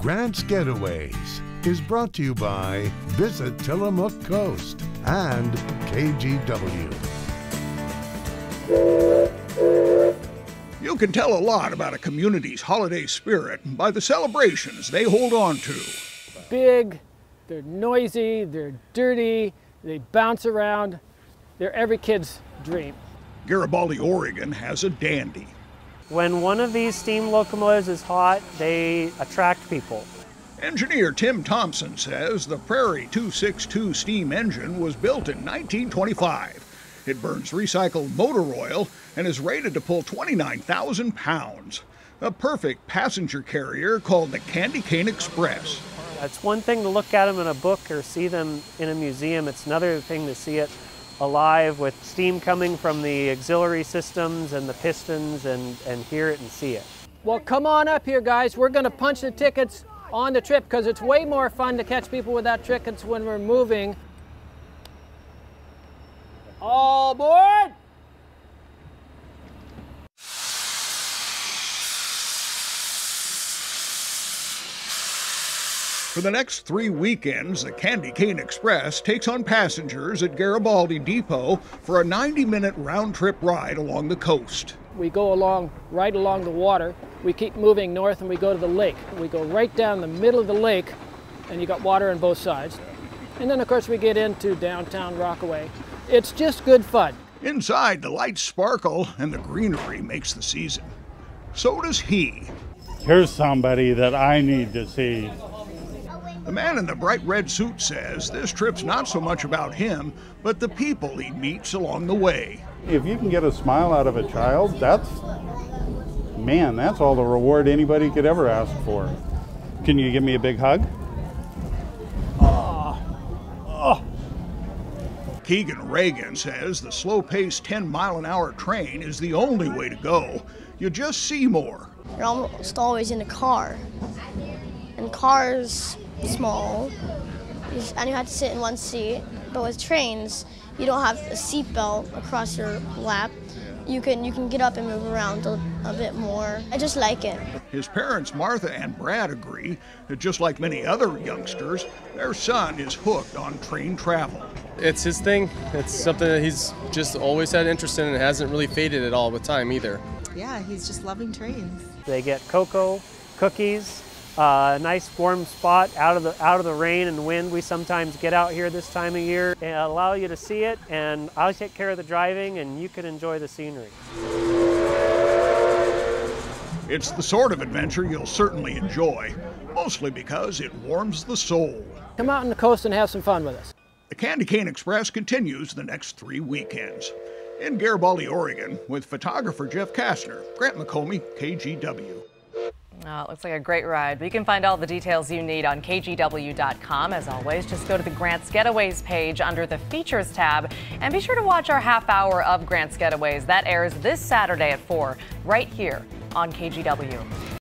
Grants-Getaways is brought to you by Visit Tillamook Coast and KGW. You can tell a lot about a community's holiday spirit by the celebrations they hold on to. Big, they're noisy, they're dirty, they bounce around. They're every kid's dream. Garibaldi, Oregon has a dandy. When one of these steam locomotives is hot, they attract people. Engineer Tim Thompson says the Prairie 262 steam engine was built in 1925. It burns recycled motor oil and is rated to pull 29,000 pounds. A perfect passenger carrier called the Candy Cane Express. It's one thing to look at them in a book or see them in a museum. It's another thing to see it alive with steam coming from the auxiliary systems and the pistons and hear it and see it. Well, come on up here, guys. We're going to punch the tickets on the trip because it's way more fun to catch people without tickets when we're moving. All aboard! For the next 3 weekends, the Candy Cane Express takes on passengers at Garibaldi Depot for a 90-minute round-trip ride along the coast. We go right along the water. We keep moving north and we go to the lake. We go right down the middle of the lake and you got water on both sides. And then of course we get into downtown Rockaway. It's just good fun. Inside, the lights sparkle and the greenery makes the season. So does he. Here's somebody that I need to see. The man in the bright red suit says this trip's not so much about him, but the people he meets along the way. If you can get a smile out of a child, that's all the reward anybody could ever ask for. Can you give me a big hug? Keegan Reagan says the slow-paced 10-mile-an-hour train is the only way to go. You just see more. You're almost always in a car. And cars small, and you have to sit in one seat. But with trains, you don't have a seat belt across your lap. You can get up and move around a bit more. I just like it. His parents, Martha and Brad, agree that just like many other youngsters, their son is hooked on train travel. It's his thing. It's something that he's just always had interest in and hasn't really faded at all with time either. Yeah, he's just loving trains. They get cocoa, cookies, a nice warm spot out of the rain and wind. We sometimes get out here this time of year and allow you to see it, and I'll take care of the driving and you can enjoy the scenery. It's the sort of adventure you'll certainly enjoy, mostly because it warms the soul. Come out on the coast and have some fun with us. The Candy Cane Express continues the next 3 weekends. In Garibaldi, Oregon, with photographer Jeff Kastner, Grant McComey, KGW. Oh, it looks like a great ride. But you can find all the details you need on kgw.com. As always, just go to the Grants-Getaways page under the Features tab. And be sure to watch our half hour of Grants-Getaways. That airs this Saturday at 4, right here on KGW.